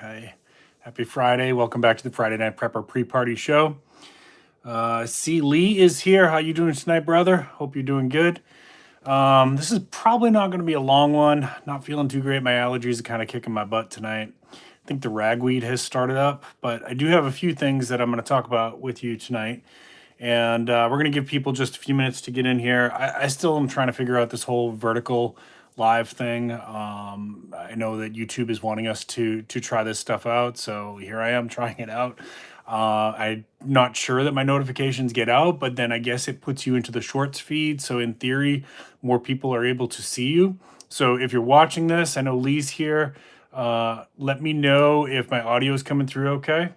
Hey, happy Friday. Welcome back to the Friday Night Prepper Pre-Party Show. See, Lee is here. How you doing tonight, brother? Hope you're doing good. This is probably not going to be a long one. Not feeling too great. My allergies are kind of kicking my butt tonight. I think the ragweed has started up, but I do have a few things that I'm going to talk about with you tonight. And we're going to give people just a few minutes to get in here. I still am trying to figure out this whole vertical live thing. I know that YouTube is wanting us to try this stuff out, so here I am trying it out. I'm not sure that my notifications get out, but then I guess it puts you into the shorts feed. So in theory, more people are able to see you. So if you're watching this, I know Lee's here. Let me know if my audio is coming through okay.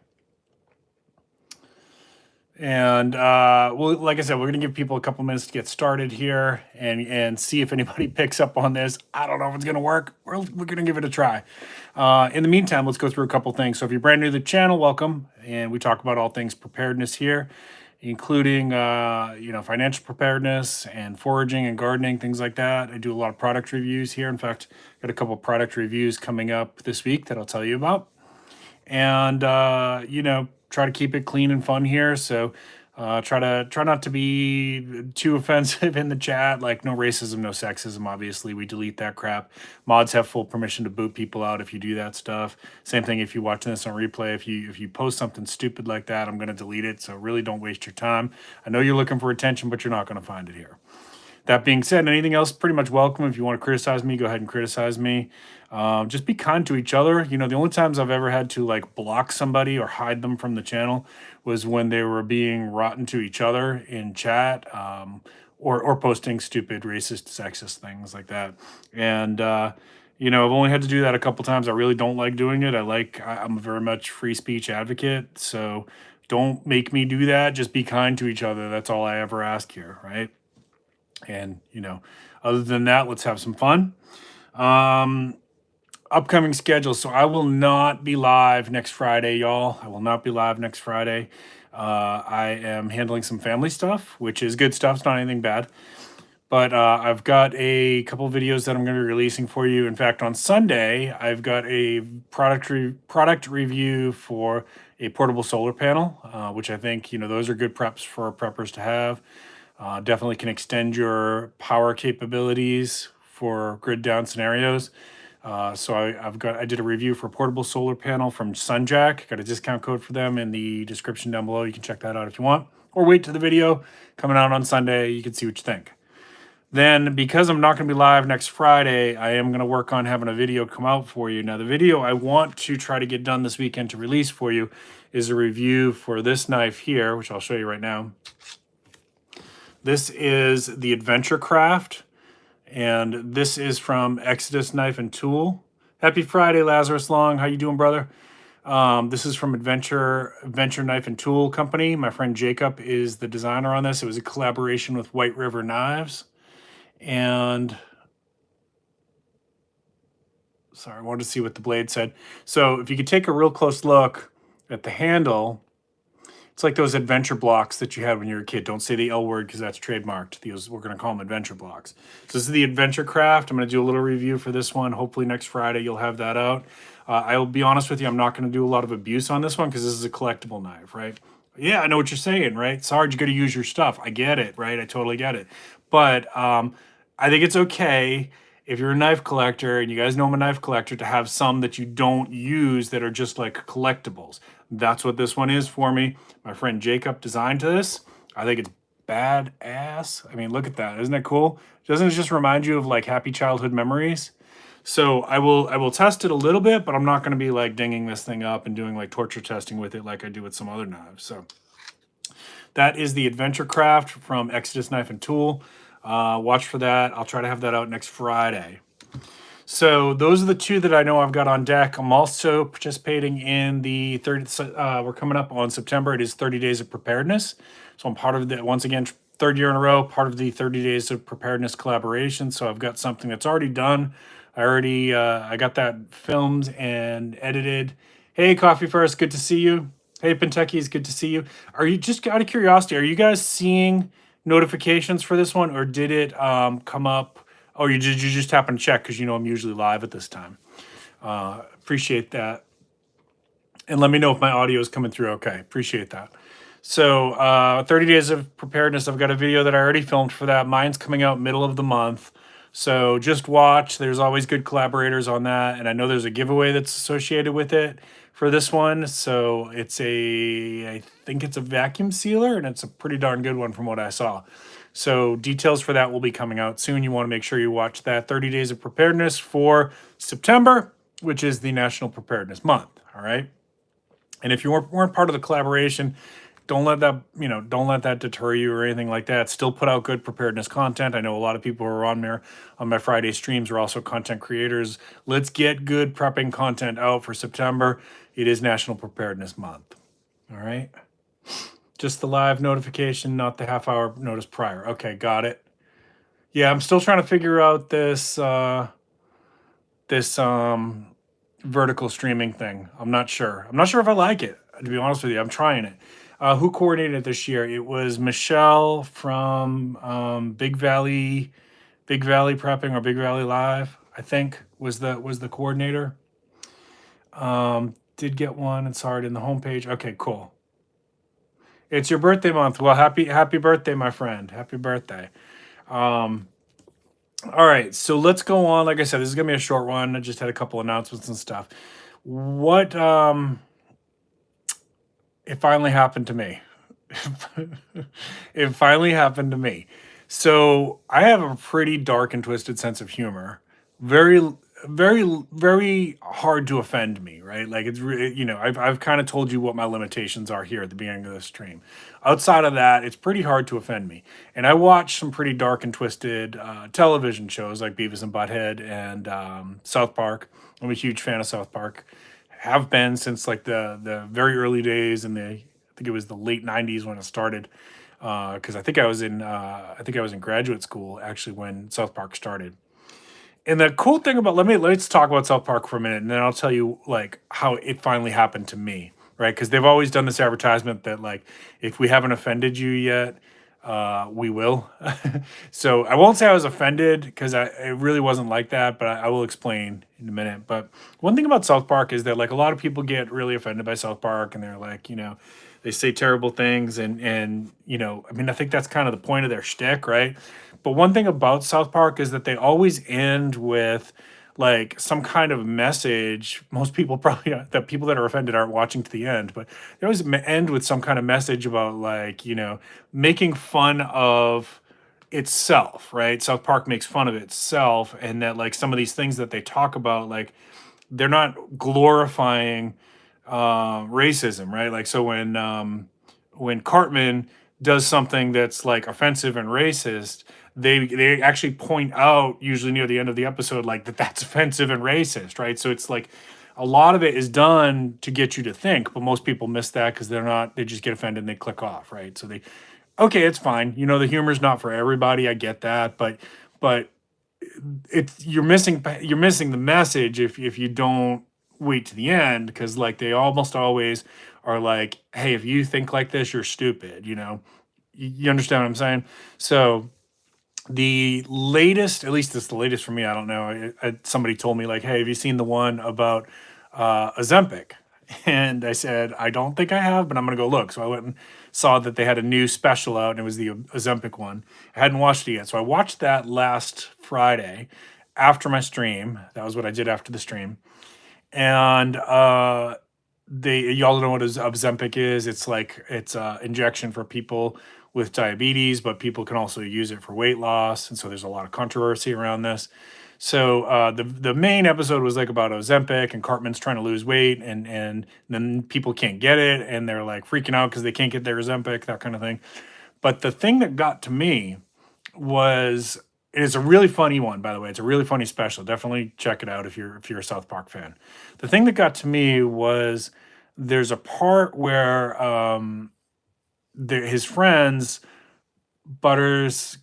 And well, like I said, we're going to give people a couple minutes to get started here and see if anybody picks up on this. I don't know if it's going to work. We're going to give it a try. In the meantime, let's go through a couple things. So if you're brand new to the channel, welcome. And we talk about all things preparedness here, including financial preparedness and foraging and gardening, things like that. I do a lot of product reviews here. In fact, got a couple product reviews coming up this week that I'll tell you about. And try to keep it clean and fun here. So try not to be too offensive in the chat. Like no racism, no sexism. Obviously, we delete that crap. Mods have full permission to boot people out if you do that stuff. Same thing if you're watching this on replay. If you post something stupid like that, I'm going to delete it. So really, don't waste your time. I know you're looking for attention, but you're not going to find it here. That being said, anything else, pretty much welcome. If you want to criticize me, go ahead and criticize me. Just be kind to each other. You know, the only times I've ever had to like block somebody or hide them from the channel was when they were being rotten to each other in chat, or posting stupid, racist, sexist things like that. And I've only had to do that a couple times. I really don't like doing it. I'm a very much free speech advocate. So don't make me do that. Just be kind to each other. That's all I ever ask here, right? And, other than that, let's have some fun. Upcoming schedule. So I will not be live next Friday, y'all. I will not be live next Friday. I am handling some family stuff, which is good stuff. It's not anything bad. But I've got a couple of videos that I'm going to be releasing for you. In fact, on Sunday, I've got a product review for a portable solar panel, which I think, those are good preps for preppers to have. Definitely can extend your power capabilities for grid down scenarios. So I did a review for a portable solar panel from Sunjack. Got a discount code for them in the description down below. You can check that out if you want, or wait to the video coming out on Sunday. You can see what you think. Then, because I'm not going to be live next Friday, I am going to work on having a video come out for you. Now, the video I want to try to get done this weekend to release for you is a review for this knife here, which I'll show you right now. This is the Adventure Craft, and this is from Exodus Knife and Tool. Happy Friday, Lazarus Long. How you doing, brother? This is from Adventure Knife and Tool Company. My friend Jacob is the designer on this. It was a collaboration with White River Knives. And sorry, I wanted to see what the blade said. So if you could take a real close look at the handle, it's like those adventure blocks that you had when you were a kid. Don't say the L word because that's trademarked. We're going to call them adventure blocks. So this is the Adventure Craft. I'm going to do a little review for this one. Hopefully next Friday you'll have that out. I will be honest with you, I'm not going to do a lot of abuse on this one because this is a collectible knife, right? Yeah, I know what you're saying, right? Sarge, you got to use your stuff. I get it, right? I totally get it. But I think it's okay if you're a knife collector, and you guys know I'm a knife collector, to have some that you don't use that are just like collectibles. That's what this one is for me. My friend Jacob designed this. I think it's badass. I mean, look at that. Isn't that cool? Doesn't it just remind you of like happy childhood memories? So I will test it a little bit, but I'm not going to be like dinging this thing up and doing like torture testing with it like I do with some other knives. So that is the Adventure Craft from Exodus Knife and Tool. Watch for that. I'll try to have that out next Friday. So those are the two that I know I've got on deck. I'm also participating in the we're coming up on September. It is 30 Days of Preparedness. So I'm part of the, once again, third year in a row, part of the 30 Days of Preparedness collaboration. So I've got something that's already done. I got that filmed and edited. Hey, Coffee First, good to see you. Hey, Pentucky's good to see you. Are you, just out of curiosity, are you guys seeing notifications for this one, or did it come up? Oh, did you just happen to check because I'm usually live at this time? Appreciate that. And let me know if my audio is coming through okay. Appreciate that. So 30 days of preparedness. I've got a video that I already filmed for that. Mine's coming out middle of the month. So just watch. There's always good collaborators on that. And I know there's a giveaway that's associated with it for this one. So I think it's a vacuum sealer, and it's a pretty darn good one from what I saw. So details for that will be coming out soon. You want to make sure you watch that 30 days of preparedness for September, which is the National Preparedness Month. All right. And if you weren't part of the collaboration, don't let that deter you or anything like that. Still put out good preparedness content. I know a lot of people who are on there on my Friday streams are also content creators. Let's get good prepping content out for September. It is National Preparedness Month. All right. Just the live notification, not the half-hour notice prior. Okay, got it. Yeah, I'm still trying to figure out this vertical streaming thing. I'm not sure if I like it, to be honest with you. I'm trying it. Who coordinated it this year? It was Michelle from Big Valley Prepping or Big Valley Live, I think was the coordinator. Did get one and saw it in the homepage. Okay, cool. It's your birthday month. Well, happy birthday, my friend. Happy birthday. All right, so let's go on. Like I said, this is gonna be a short one. I just had a couple announcements and stuff. What it finally happened to me. It finally happened to me. So I have a pretty dark and twisted sense of humor. Very, very, very hard to offend me, right? Like it's I've kind of told you what my limitations are here at the beginning of the stream. Outside of that, it's pretty hard to offend me. And I watch some pretty dark and twisted television shows like Beavis and Butthead and South Park. I'm a huge fan of South Park. Have been since like the very early days in I think it was the late '90s when it started. Because I think I was in graduate school actually when South Park started. And the cool thing about let's talk about South Park for a minute, and then I'll tell you like how it finally happened to me, right? Because they've always done this advertisement that like if we haven't offended you yet, we will. So I won't say I was offended because it really wasn't like that, but I will explain in a minute. But one thing about South Park is that like a lot of people get really offended by South Park, and they're like, they say terrible things, and I mean, I think that's kind of the point of their shtick, right? But one thing about South Park is that they always end with like some kind of message. Most people probably the people that are offended aren't watching to the end, but they always end with some kind of message about like making fun of itself, right? South Park makes fun of itself, and that like some of these things that they talk about, like they're not glorifying racism, right? Like so when Cartman does something that's like offensive and racist, they actually point out usually near the end of the episode like that's offensive and racist, right? So it's like a lot of it is done to get you to think, but most people miss that because they just get offended and they click off, right? So okay, it's fine. The humor's not for everybody. I get that, but you're missing the message if you don't wait to the end, because like they almost always are like, hey, if you think like this, you're stupid. You understand what I'm saying? So the latest, at least it's the latest for me, I don't know. Somebody told me like, hey, have you seen the one about Ozempic? And I said, I don't think I have, but I'm gonna go look. So I went and saw that they had a new special out, and it was the Ozempic one. I hadn't watched it yet, so I watched that last Friday after my stream. That was what I did after the stream. And y'all know what Ozempic is. It's like it's an injection for people with diabetes, but people can also use it for weight loss, and so there's a lot of controversy around this. So the main episode was like about Ozempic, and Cartman's trying to lose weight, and then people can't get it, and they're like freaking out because they can't get their Ozempic, that kind of thing. But the thing that got to me was, it is a really funny one, by the way. It's a really funny special. Definitely check it out if you're a South Park fan. The thing that got to me was there's a part where his friends, Butters,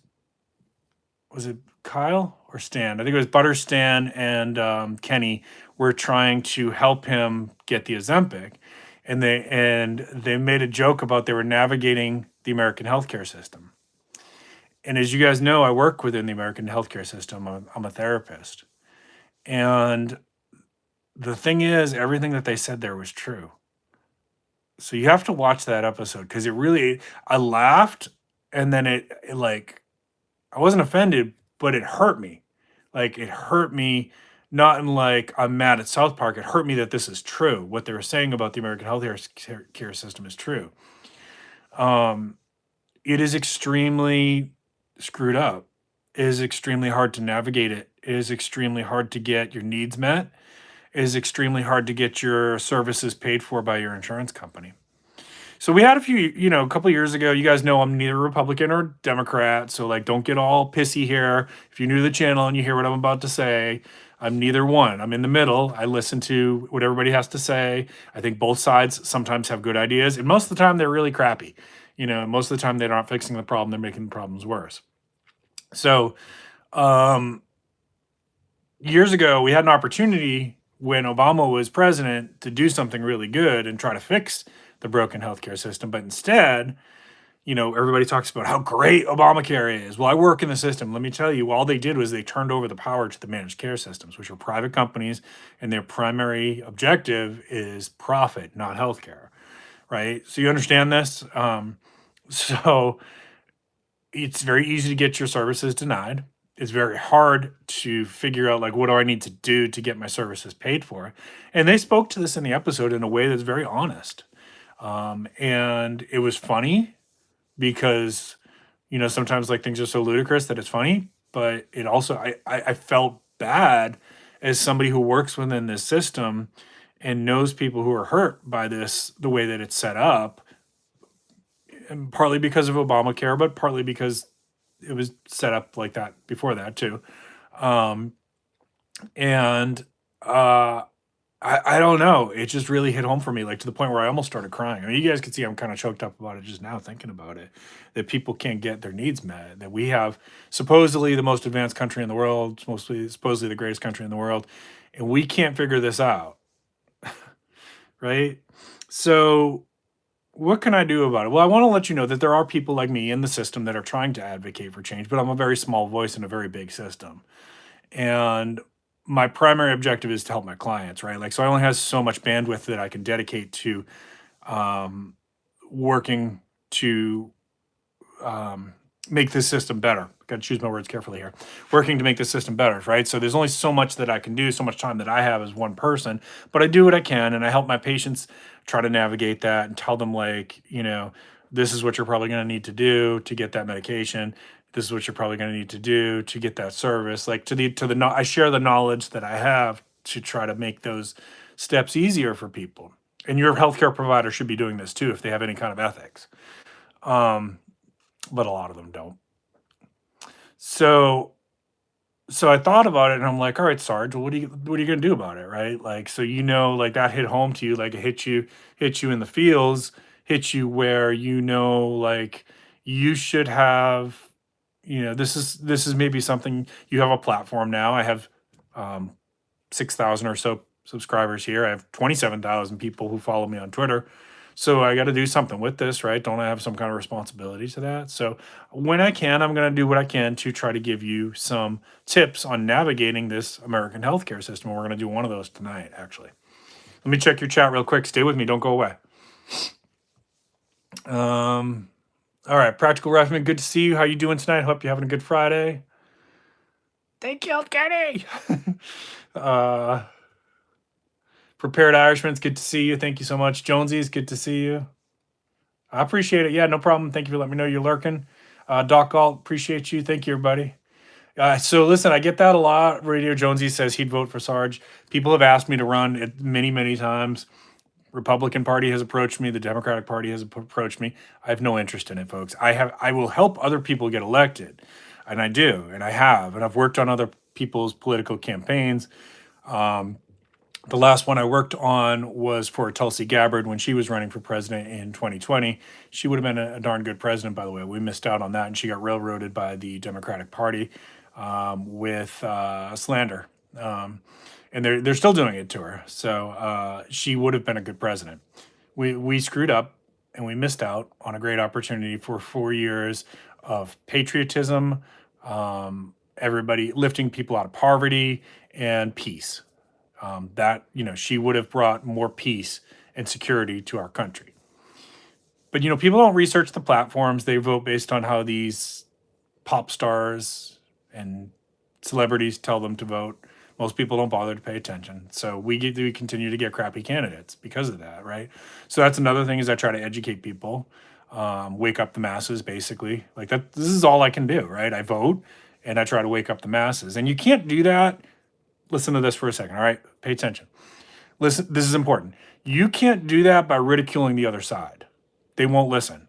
was it Kyle or Stan? I think it was Butters, Stan, and Kenny were trying to help him get the Ozempic, and they made a joke about they were navigating the American healthcare system. And as you guys know, I work within the American healthcare system. I'm a therapist, and the thing is, everything that they said there was true. So you have to watch that episode because it really, I laughed and then it like, I wasn't offended, but it hurt me. Like it hurt me, not in like I'm mad at South Park. It hurt me that this is true. What they were saying about the American care system is true. Um, it is extremely screwed up. It is extremely hard to navigate it. It is extremely hard to get your needs met. It is extremely hard to get your services paid for by your insurance company. So we had a few, a couple years ago. You guys know I'm neither Republican or Democrat, so like, don't get all pissy here. If you're new to the channel and you hear what I'm about to say, I'm neither one. I'm in the middle. I listen to what everybody has to say. I think both sides sometimes have good ideas, and most of the time they're really crappy. Most of the time they're not fixing the problem; they're making the problems worse. So, years ago, we had an opportunity when Obama was president to do something really good and try to fix the broken healthcare system. But instead, everybody talks about how great Obamacare is. Well, I work in the system. Let me tell you, all they did was they turned over the power to the managed care systems, which are private companies, and their primary objective is profit, not healthcare. Right? So you understand this? So it's very easy to get your services denied. It's very hard to figure out like what do I need to do to get my services paid for. And they spoke to this in the episode in a way that's very honest. And it was funny because sometimes like things are so ludicrous that it's funny, but it also I felt bad as somebody who works within this system and knows people who are hurt by this, the way that it's set up, and partly because of Obamacare, but partly because it was set up like that before that too. Um, and I don't know. It just really hit home for me, like to the point where I almost started crying. I mean, you guys can see I'm kind of choked up about it just now thinking about it. That people can't get their needs met. That we have supposedly the most advanced country in the world, supposedly the greatest country in the world, and we can't figure this out, right? So what can I do about it? Well, I want to let you know that there are people like me in the system that are trying to advocate for change, but I'm a very small voice in a very big system. And my primary objective is to help my clients, right? Like, so I only have so much bandwidth that I can dedicate to working to make this system better. Got to choose my words carefully here. Working to make this system better, right? So there's only so much that I can do, so much time that I have as one person, but I do what I can, and I help my patients try to navigate that and tell them like, this is what you're probably going to need to do to get that medication. This is what you're probably going to need to do to get that service. Like I share the knowledge that I have to try to make those steps easier for people. And your healthcare provider should be doing this too if they have any kind of ethics. But a lot of them don't. So I thought about it and I'm like, all right, Sarge, well, what are you going to do about it? Right. Like, so, like that hit home to you, like it hit you in the feels, hit you where, like you should have, this is maybe something. You have a platform now. I have 6,000 or so subscribers here. I have 27,000 people who follow me on Twitter. So I got to do something with this, right? Don't I have some kind of responsibility to that? So when I can, I'm going to do what I can to try to give you some tips on navigating this American healthcare system. We're going to do one of those tonight, actually. Let me check your chat real quick. Stay with me. Don't go away. All right. Practical Rifleman, good to see you. How you doing tonight? Hope you're having a good Friday. They killed Kenny. Prepared Irishman, it's good to see you. Thank you so much. Jonesy, it's good to see you. I appreciate it. Yeah, no problem. Thank you for letting me know you're lurking. Doc Galt, appreciate you. Thank you, everybody. So listen, I get that a lot. Radio Jonesy says he'd vote for Sarge. People have asked me to run it many, many times. Republican Party has approached me. The Democratic Party has approached me. I have no interest in it, folks. I will help other people get elected, and I do, and I have, and I've worked on other people's political campaigns. The last one I worked on was for Tulsi Gabbard when she was running for president in 2020. She would have been a darn good president, by the way. We missed out on that, and she got railroaded by the Democratic Party with slander. And they're still doing it to her. So she would have been a good president. We screwed up, and we missed out on a great opportunity for 4 years of patriotism, everybody lifting people out of poverty, and peace. That she would have brought more peace and security to our country. But, people don't research the platforms. They vote based on how these pop stars and celebrities tell them to vote. Most people don't bother to pay attention. So we continue to get crappy candidates because of that, right? So that's another thing is I try to educate people, wake up the masses, basically. Like that, this is all I can do, right? I vote and I try to wake up the masses. And you can't do that. Listen to this for a second, all right? Pay attention. Listen, this is important. You can't do that by ridiculing the other side. They won't listen.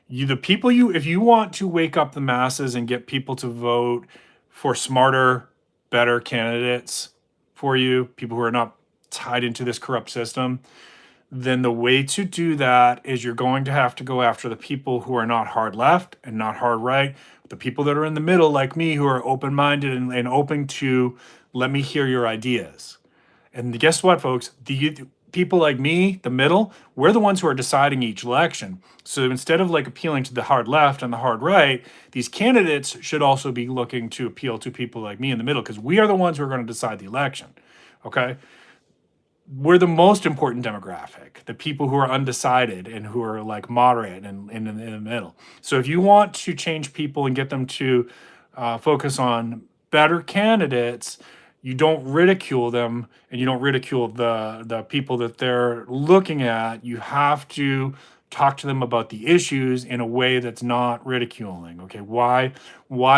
If you want to wake up the masses and get people to vote for smarter, better candidates for you, people who are not tied into this corrupt system, then the way to do that is you're going to have to go after the people who are not hard left and not hard right, the people that are in the middle, like me, who are open-minded and open to let me hear your ideas. And guess what, folks? The people like me, the middle, we're the ones who are deciding each election. So instead of like appealing to the hard left and the hard right, these candidates should also be looking to appeal to people like me in the middle, because we are the ones who are going to decide the election. Okay? We're the most important demographic, the people who are undecided and who are like moderate and in the middle. So if you want to change people and get them to focus on better candidates, you don't ridicule them and you don't ridicule the people that they're looking at. You have to talk to them about the issues in a way that's not ridiculing. Okay, why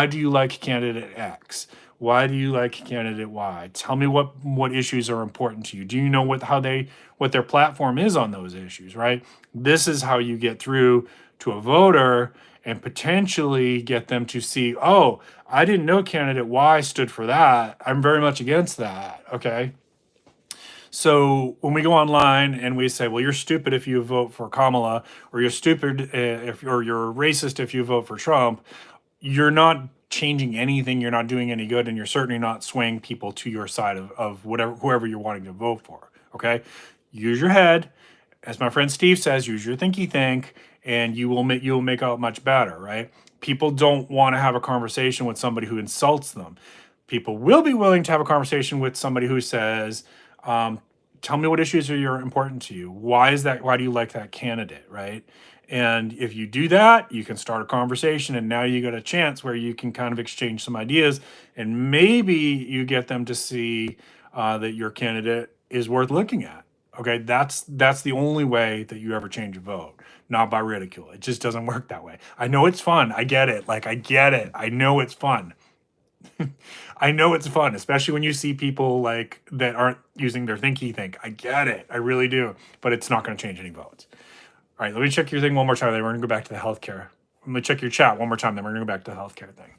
do you like candidate X? Why do you like candidate Y? Tell me what issues are important to you. Do you know what their platform is on those issues, right? This is how you get through to a voter and potentially get them to see, oh, I didn't know candidate Y stood for that. I'm very much against that. Okay. So when we go online and we say, well, you're stupid if you vote for Kamala, or you're stupid or you're racist if you vote for Trump, you're not changing anything. You're not doing any good. And you're certainly not swaying people to your side of whoever you're wanting to vote for. Okay. Use your head. As my friend Steve says, use your thinky think, and you will make out much better, right? People don't want to have a conversation with somebody who insults them. People will be willing to have a conversation with somebody who says, tell me what issues are important to you. Why is that? Why do you like that candidate, right? And if you do that, you can start a conversation, and now you got a chance where you can kind of exchange some ideas, and maybe you get them to see that your candidate is worth looking at. Okay, that's the only way that you ever change a vote, not by ridicule. It just doesn't work that way. I know it's fun. I get it. Like, I get it. I know it's fun. I know it's fun, especially when you see people like that aren't using their thinky think. I get it. I really do. But it's not going to change any votes. All right, let me check your thing one more time. Then we're going to go back to the healthcare. Let me check your chat one more time. Then we're going to go back to the healthcare thing.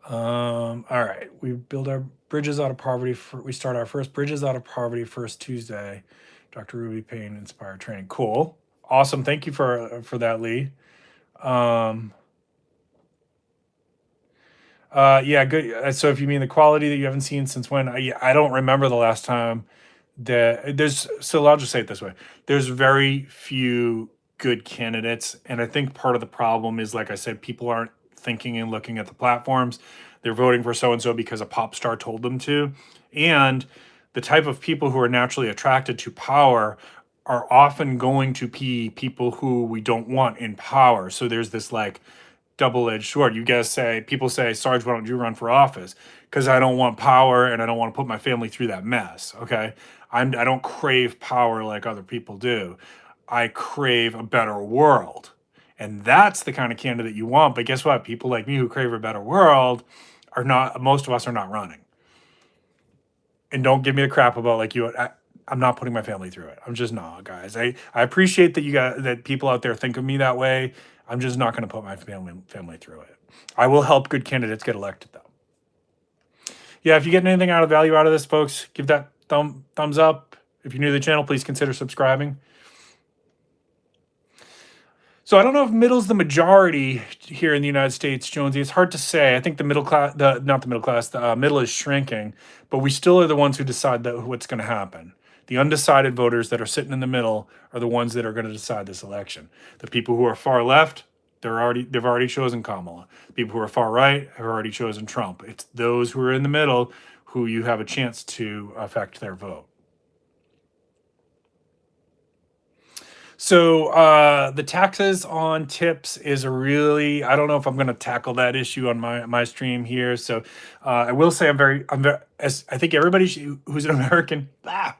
All right, we build our bridges out of poverty. We start our first bridges out of poverty first Tuesday. Dr. Ruby Payne inspired training. Cool, awesome. Thank you for that, Lee. Yeah, good. So if you mean the quality that you haven't seen since when, I don't remember the last time that so I'll just say it this way. There's very few good candidates. And I think part of the problem is, like I said, people aren't thinking and looking at the platforms. They're voting for so-and-so because a pop star told them to. And the type of people who are naturally attracted to power are often going to be people who we don't want in power. So there's this like double-edged sword. People say, Sarge, why don't you run for office? Because I don't want power and I don't want to put my family through that mess. Okay. I don't crave power like other people do. I crave a better world. And that's the kind of candidate you want. But guess what? People like me who crave a better world most of us are not running. And don't give me a crap about like you. I'm not putting my family through it. I'm just not, guys. I appreciate that people out there think of me that way. I'm just not going to put my family through it. I will help good candidates get elected, though. Yeah, if you get anything out of value out of this, folks, give that thumbs up. If you're new to the channel, please consider subscribing. So I don't know if middle's the majority here in the United States, Jonesy. It's hard to say. I think the middle is shrinking, but we still are the ones who decide what's going to happen. The undecided voters that are sitting in the middle are the ones that are going to decide this election. The people who are far left, they've already chosen Kamala. People who are far right have already chosen Trump. It's those who are in the middle who you have a chance to affect their vote. So the taxes on tips is a really, I don't know if I'm going to tackle that issue on my stream here. So I will say I'm very, as I think everybody who's an American,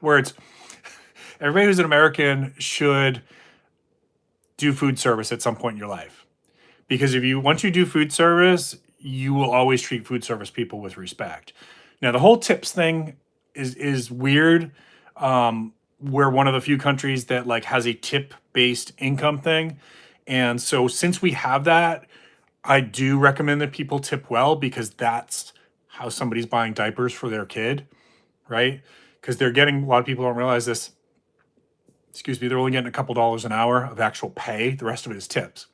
words, everybody who's an American should do food service at some point in your life. Because once you do food service, you will always treat food service people with respect. Now, the whole tips thing is weird. We're one of the few countries that like has a tip-based income thing. And so since we have that, I do recommend that people tip well because that's how somebody's buying diapers for their kid, right? Because a lot of people don't realize this. Excuse me, they're only getting a couple dollars an hour of actual pay. The rest of it is tips.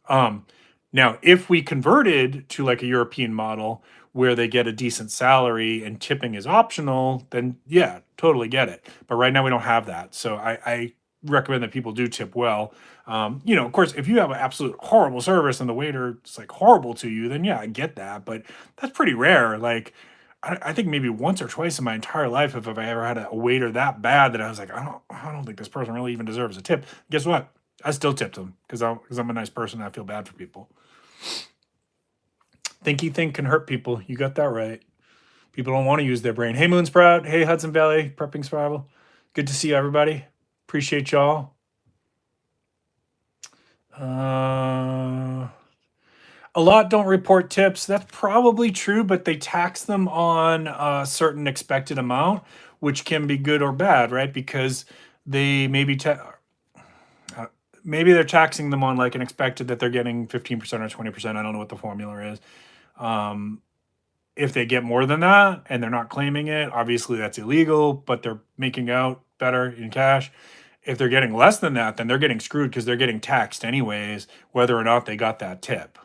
Now, if we converted to like a European model where they get a decent salary and tipping is optional, then yeah, totally get it. But right now we don't have that. So I recommend that people do tip well. Of course, if you have an absolute horrible service and the waiter is like horrible to you, then yeah, I get that. But that's pretty rare. Like, I think maybe once or twice in my entire life have I ever had a waiter that bad that I was like, I don't think this person really even deserves a tip. Guess what? I still tipped them because I'm a nice person and I feel bad for people. Thinky think can hurt people. You got that right. People don't want to use their brain. Hey, Moonsprout. Hey, Hudson Valley. Prepping Survival. Good to see everybody. Appreciate y'all. A lot don't report tips. That's probably true, but they tax them on a certain expected amount, which can be good or bad, right? Because they maybe they're taxing them on like an expected that they're getting 15% or 20%. I don't know what the formula is. If they get more than that and they're not claiming it, obviously that's illegal, but they're making out better in cash. If they're getting less than that, then they're getting screwed because they're getting taxed anyways, whether or not they got that tip.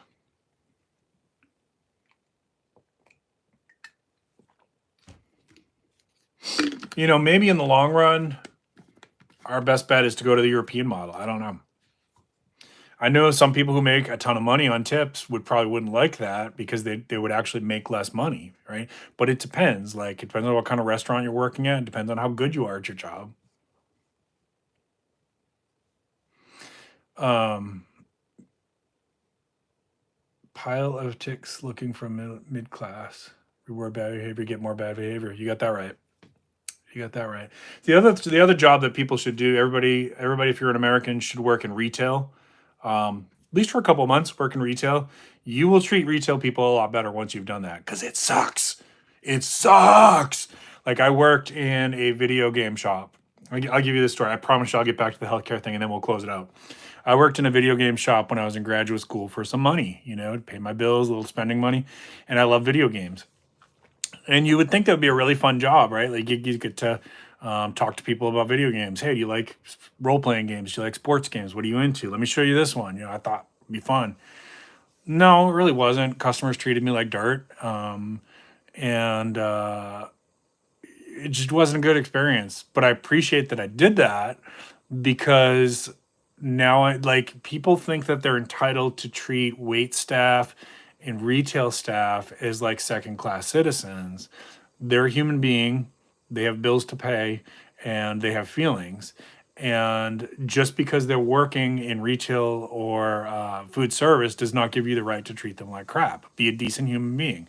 Maybe in the long run, our best bet is to go to the European model. I don't know. I know some people who make a ton of money on tips wouldn't like that because they would actually make less money, right? But it depends. Like, it depends on what kind of restaurant you're working at. It depends on how good you are at your job. Pile of ticks looking for mid-class. Reward bad behavior, get more bad behavior. You got that right. You got that right. The other job that people should do, everybody, if you're an American, should work in retail. At least for a couple of months, work in retail. You will treat retail people a lot better once you've done that because it sucks. It sucks. Like, I worked in a video game shop. I'll give you this story. I promise you I'll get back to the healthcare thing and then we'll close it out. I worked in a video game shop when I was in graduate school for some money, to pay my bills, a little spending money. And I love video games. And you would think that would be a really fun job, right? Like, you get to talk to people about video games. Hey, do you like role-playing games? Do you like sports games? What are you into? Let me show you this one. I thought it'd be fun. No, it really wasn't. Customers treated me like dirt. And it just wasn't a good experience. But I appreciate that I did that because now people think that they're entitled to treat wait staff and retail staff as like second-class citizens. They're a human being. They have bills to pay and they have feelings. And just because they're working in retail or food service does not give you the right to treat them like crap. Be a decent human being.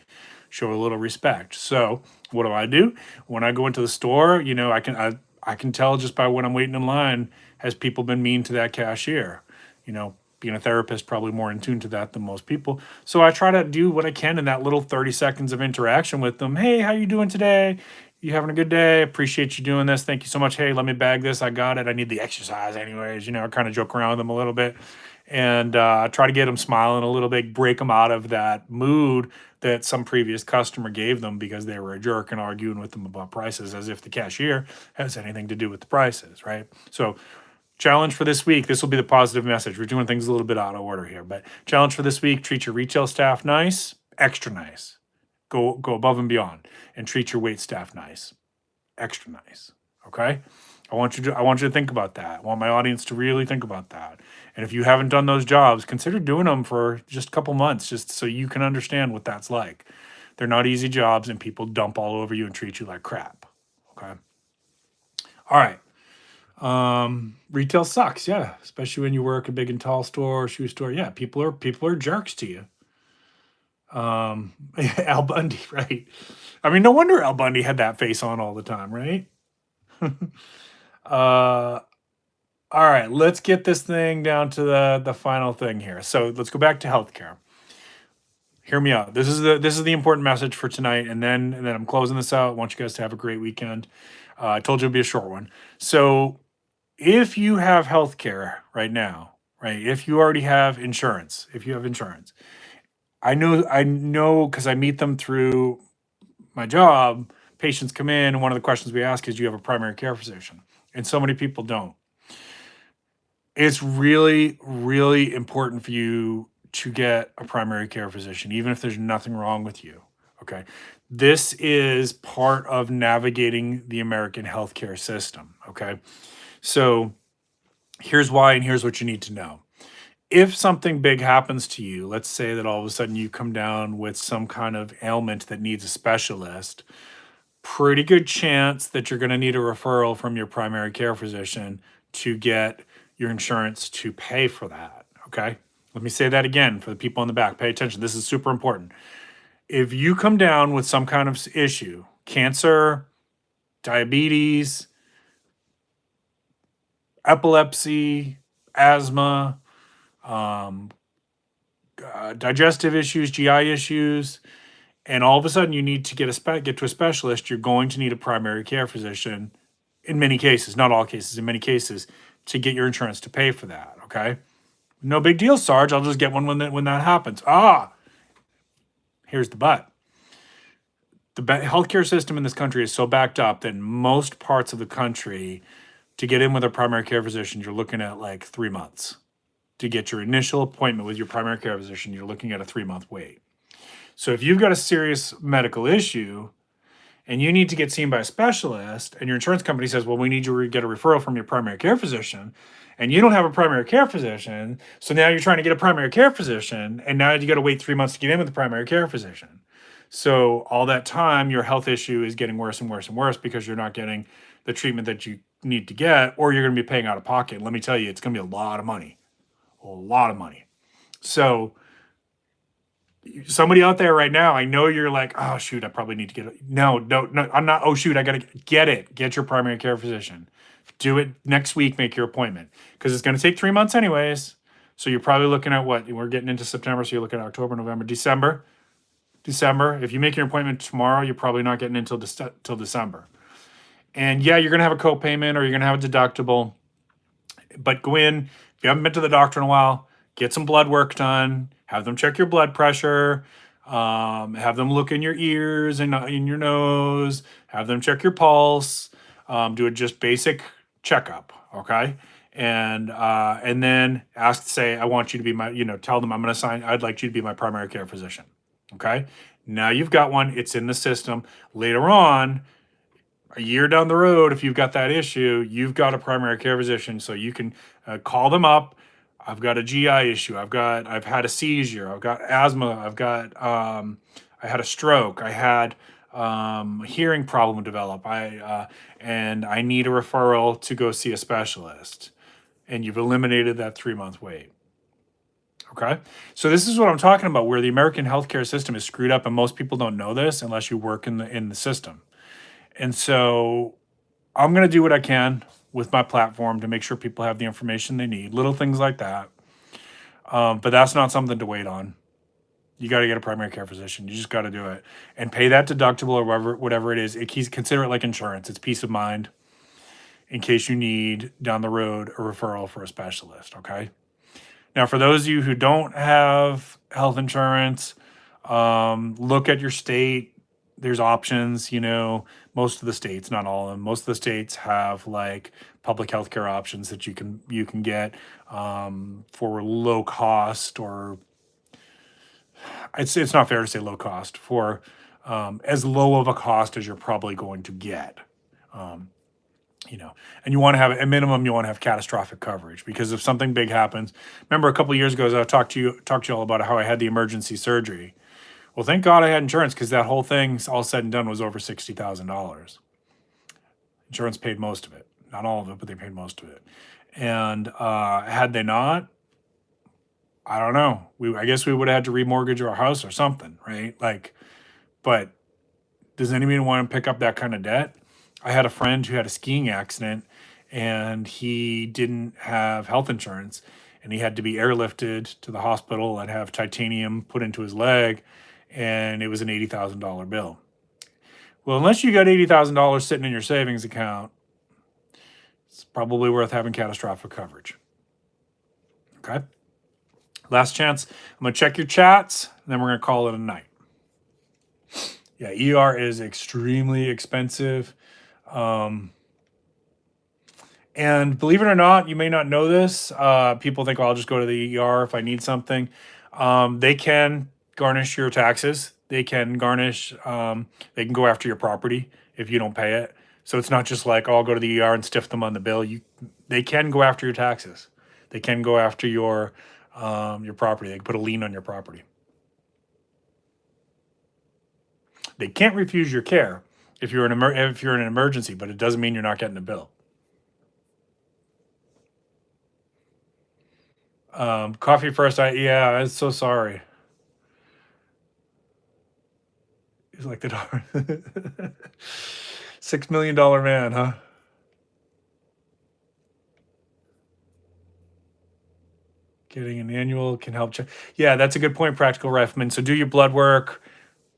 Show a little respect. So what do? When I go into the store, I can tell just by when I'm waiting in line, has people been mean to that cashier? Being a therapist, probably more in tune to that than most people. So I try to do what I can in that little 30 seconds of interaction with them. Hey, how you doing today? You having a good day? Appreciate you doing this. Thank you so much. Hey, let me bag this. I got it. I need the exercise anyways. I kind of joke around with them a little bit and try to get them smiling a little bit, break them out of that mood that some previous customer gave them because they were a jerk and arguing with them about prices as if the cashier has anything to do with the prices, right? So challenge for this week, this will be the positive message. We're doing things a little bit out of order here, but challenge for this week, treat your retail staff nice, extra nice. Go above and beyond and treat your wait staff nice, extra nice, okay? I want you to think about that. I want my audience to really think about that. And if you haven't done those jobs, consider doing them for just a couple months just so you can understand what that's like. They're not easy jobs and people dump all over you and treat you like crap, okay? All right. Retail sucks, yeah, especially when you work a big and tall store, shoe store. Yeah, people are jerks to you. Al Bundy, right? I mean, no wonder Al Bundy had that face on all the time, right? uh, all right, let's get this thing down to the final thing here. So let's go back to healthcare. Hear me out. This is the important message for tonight, and then I'm closing this out. I want you guys to have a great weekend. I told you it'd be a short one. So if you have healthcare right now, right? If you already have insurance, if you have insurance, I know because I meet them through my job. Patients come in, and one of the questions we ask is, "Do you have a primary care physician?" And so many people don't. It's really, really important for you to get a primary care physician, even if there's nothing wrong with you. Okay. This is part of navigating the American healthcare system. Okay. So here's why, and here's what you need to know. If something big happens to you, let's say that all of a sudden you come down with some kind of ailment that needs a specialist, pretty good chance that you're going to need a referral from your primary care physician to get your insurance to pay for that. Okay. Let me say that again for the people in the back. Pay attention. This is super important. If you come down with some kind of issue, cancer, diabetes, epilepsy, asthma, digestive issues, GI issues, and all of a sudden you need to get to a specialist, you're going to need a primary care physician in many cases, not all cases, in many cases, to get your insurance to pay for that. Okay. No big deal, Sarge. I'll just get one when that happens. Here's the but. The healthcare system in this country is so backed up that in most parts of the country, to get in with a primary care physician, you're looking at like 3 months. To get your initial appointment with your primary care physician, you're looking at a 3-month wait. So if you've got a serious medical issue and you need to get seen by a specialist, and your insurance company says, well, we need you to get a referral from your primary care physician, and you don't have a primary care physician, so now you're trying to get a primary care physician, and now you got to wait 3 months to get in with the primary care physician. So all that time, your health issue is getting worse and worse and worse because you're not getting the treatment that you need to get, or you're going to be paying out of pocket. And let me tell you, it's going to be a lot of money. A lot of money. So somebody out there right now, I know you're like, oh shoot, I probably need to get it. No, I'm not. Oh shoot, I gotta get it. Get your primary care physician. Do it next week. Make your appointment because it's going to take 3 months anyways. So you're probably looking at what? We're getting into September, so you're looking at October, November, December. If you make your appointment tomorrow, you're probably not getting until till December. And yeah, you're going to have a copayment or you're going to have a deductible. But go in. If you haven't been to the doctor in a while, get some blood work done. Have them check your blood pressure. Have them look in your ears and in your nose. Have them check your pulse. Do a just basic checkup, okay? And then say, I want you to be my, tell them I'd like you to be my primary care physician, okay? Now you've got one. It's in the system. Later on, a year down the road, if you've got that issue, you've got a primary care physician, so you can call them up. I've got a GI issue. I've had a seizure. I've got asthma. I had a stroke. I had a hearing problem develop. And I need a referral to go see a specialist. And you've eliminated that 3-month wait. Okay. So this is what I'm talking about, where the American healthcare system is screwed up, and most people don't know this unless you work in the system. And so I'm going to do what I can with my platform to make sure people have the information they need, little things like that. But that's not something to wait on. You got to get a primary care physician. You just got to do it and pay that deductible or whatever it is. Consider it like insurance. It's peace of mind in case you need down the road a referral for a specialist. Okay. Now, for those of you who don't have health insurance, look at your state. There's options, most of the states, not all of them, most of the states have like public healthcare options that you can get for low cost, or it's not fair to say low cost, for as low of a cost as you're probably going to get. And you want to have a minimum, you want to have catastrophic coverage, because if something big happens, remember a couple of years ago, I talked to you all about how I had the emergency surgery. Well, thank God I had insurance, because that whole thing, all said and done, was over $60,000. Insurance paid most of it. Not all of it, but they paid most of it. And had they not, I don't know. I guess we would have had to remortgage our house or something, right? Like, but does anybody want to pick up that kind of debt? I had a friend who had a skiing accident and he didn't have health insurance and he had to be airlifted to the hospital and have titanium put into his leg, and it was an $80,000 bill. Well, unless you got $80,000 sitting in your savings account, it's probably worth having catastrophic coverage. Okay. Last chance. I'm going to check your chats, and then we're going to call it a night. Yeah, ER is extremely expensive. And believe it or not, you may not know this. People think, well, I'll just go to the ER if I need something. They can garnish your taxes. They can garnish, they can go after your property if you don't pay it. So it's not just like, oh, I'll go to the ER and stiff them on the bill. They can go after your taxes. They can go after your property. They can put a lien on your property. They can't refuse your care if you're in an emergency, but it doesn't mean you're not getting a bill. Coffee first. Yeah, I'm so sorry. He's like the $6 million man, huh? Getting an annual can help check. Yeah, that's a good point, Practical Refman. So do your blood work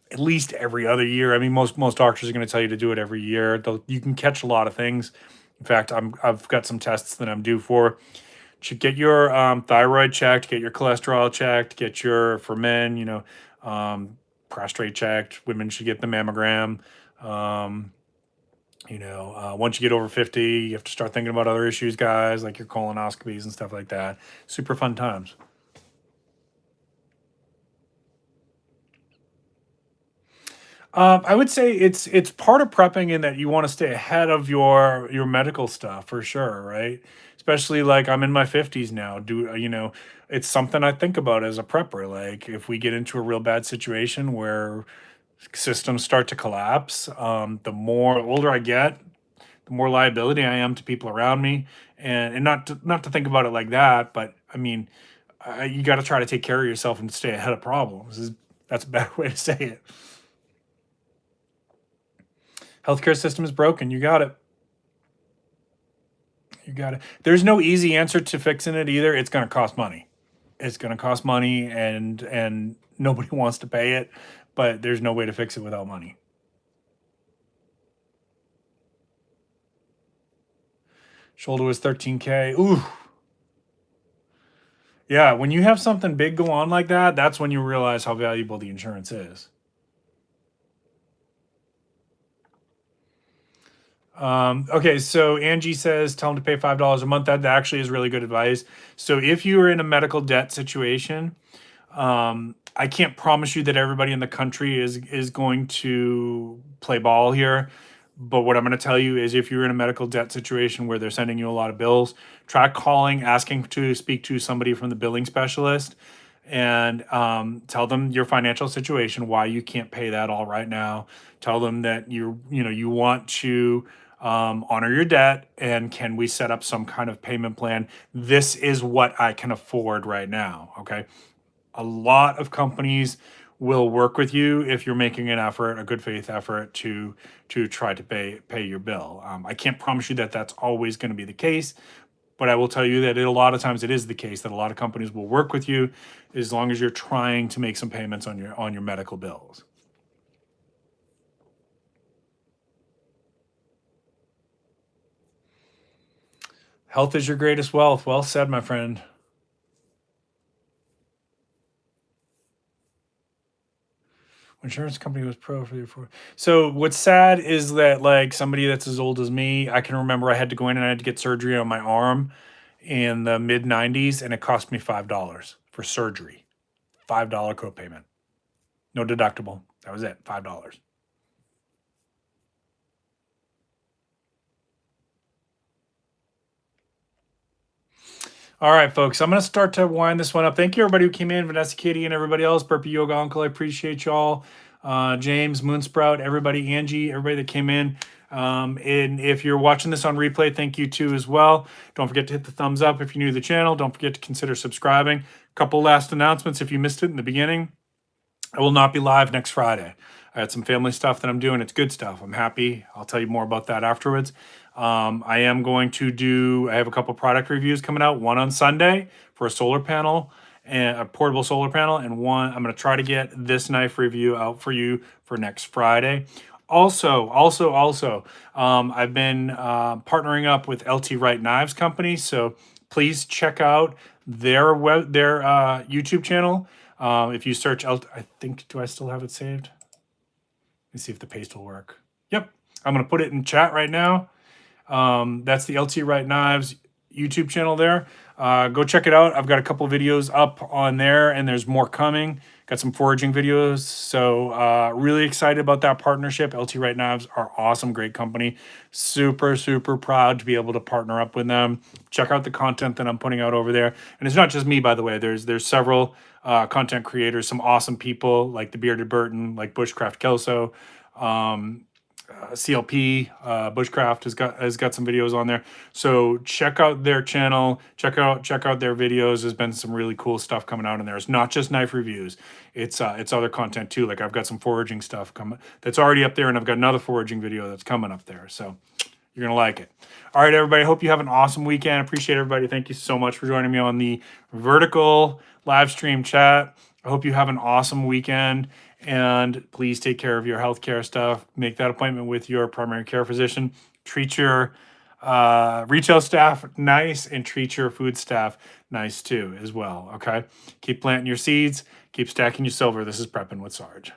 at least every other year. I mean, most doctors are going to tell you to do it every year. You can catch a lot of things. In fact, I've got some tests that I'm due for. Should get your thyroid checked, get your cholesterol checked, get your, for men, prostate checked. Women should get the mammogram. Once you get over 50, you have to start thinking about other issues, guys, like your colonoscopies and stuff like that. Super fun times. I would say it's part of prepping in that you want to stay ahead of your medical stuff for sure, right? Especially like I'm in my 50s now. It's something I think about as a prepper. Like if we get into a real bad situation where systems start to collapse, the more older I get, the more liability I am to people around me, and not to think about it like that, but I mean, you got to try to take care of yourself and stay ahead of problems. That's a better way to say it. Healthcare system is broken. You got it. You got it. There's no easy answer to fixing it either. It's going to cost money. It's going to cost money, and nobody wants to pay it, but there's no way to fix it without money. Shoulder was $13K. Ooh. Yeah, when you have something big go on like that, that's when you realize how valuable the insurance is. Okay, so Angie says, tell them to pay $5 a month. That actually is really good advice. So if you are in a medical debt situation, I can't promise you that everybody in the country is going to play ball here. But what I'm going to tell you is if you're in a medical debt situation where they're sending you a lot of bills, try calling, asking to speak to somebody from the billing specialist, and tell them your financial situation, why you can't pay that all right now. Tell them that you want to honor your debt, and can we set up some kind of payment plan? This is what I can afford right now. Okay. A lot of companies will work with you if you're making an effort, a good faith effort to try to pay your bill. I can't promise you that that's always going to be the case, but I will tell you that a lot of times it is the case that a lot of companies will work with you as long as you're trying to make some payments on your medical bills. Health is your greatest wealth. Well said, my friend. Insurance company was pro for you. So what's sad is that like somebody that's as old as me, I can remember I had to go in and I had to get surgery on my arm in the mid 90s, and it cost me $5 for surgery. $5 copayment. No deductible. That was it. $5. All right, folks, I'm going to start to wind this one up. Thank you, everybody who came in, Vanessa Kitty and everybody else, Burpee Yoga Uncle, I appreciate y'all. James, Moonsprout, everybody, Angie, everybody that came in. And if you're watching this on replay, thank you too as well. Don't forget to hit the thumbs up if you're new to the channel. Don't forget to consider subscribing. Couple last announcements if you missed it in the beginning. I will not be live next Friday. I had some family stuff that I'm doing. It's good stuff. I'm happy. I'll tell you more about that afterwards. I am going to do, I have a couple product reviews coming out. One on Sunday for a solar panel, and a portable solar panel. And one, I'm going to try to get this knife review out for you for next Friday. Also, I've been partnering up with LT Wright Knives Company. So please check out their YouTube channel. If you search, I think, do I still have it saved? Let me see if the paste will work. Yep. I'm going to put it in chat right now. That's the LT Wright Knives YouTube channel there. Go check it out. I've got a couple videos up on there, and there's more coming. Got some foraging videos. So really excited about that partnership. LT Wright Knives are awesome, great company. Super, super proud to be able to partner up with them. Check out the content that I'm putting out over there. And it's not just me, by the way. There's several content creators, some awesome people like the Bearded Burton, like Bushcraft Kelso, CLP, Bushcraft has got some videos on there. So check out their channel, check out their videos. There's been some really cool stuff coming out in there. It's not just knife reviews. It's other content too. Like I've got some foraging stuff coming that's already up there, and I've got another foraging video that's coming up there. So you're gonna like it. All right, everybody. Hope you have an awesome weekend. Appreciate everybody. Thank you so much for joining me on the vertical live stream chat. I hope you have an awesome weekend. And please take care of your healthcare stuff. Make that appointment with your primary care physician. Treat your retail staff nice, and treat your food staff nice too as well, okay? Keep planting your seeds. Keep stacking your silver. This is Prepping with Sarge.